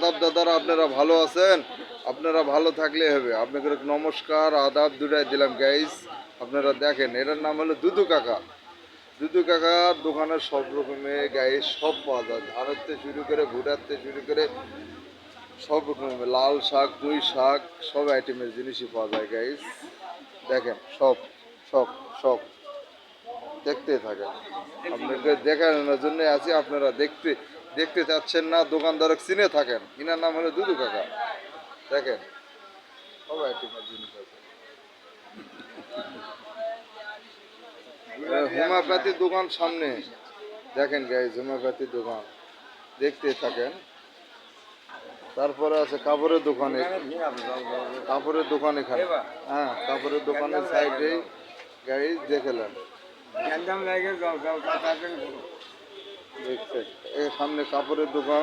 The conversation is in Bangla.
আদাব দাদারা, আপনারা ভালো আছেন? আপনারা ভালো থাকলে হবে। আপনাদের নমস্কার আদাব দুটাই দিলাম গাইস। আপনারা দেখেন, এটার নাম হলো দুদু কাকা। দুদু কাকার দোকানের সব রকমের গাইস সব পাওয়া যায়, ধানের থেকে শুরু করে ভুটার থেকে শুরু করে সব রকমের লাল শাক, পুঁই শাক, সব আইটেমের জিনিসই পাওয়া যায় গাইস। দেখেন সব সব সব দেখতে থাকেন। আপনাকে দেখানোর জন্য আছি, আপনারা দেখতে দেখতে চাচ্ছেন না, দোকানদারক চিনে থাকেন। ইনার নাম হলো দুদু কাকা। দেখেন সব আইটেমের জিনিস আছে। হোমিওপ্যাথির দোকান সামনে, দেখেন গাইজ হোমিওপ্যাথির দোকান দেখতে থাকেন। তারপরে আছে কাপড়ের দোকানে, কাপড়ের দোকান এখানে, হ্যাঁ কাপড়ের দোকানের সাইডেই গাইজ দেখলেন। দেখছেন এই সামনে কাপড়ের দোকান।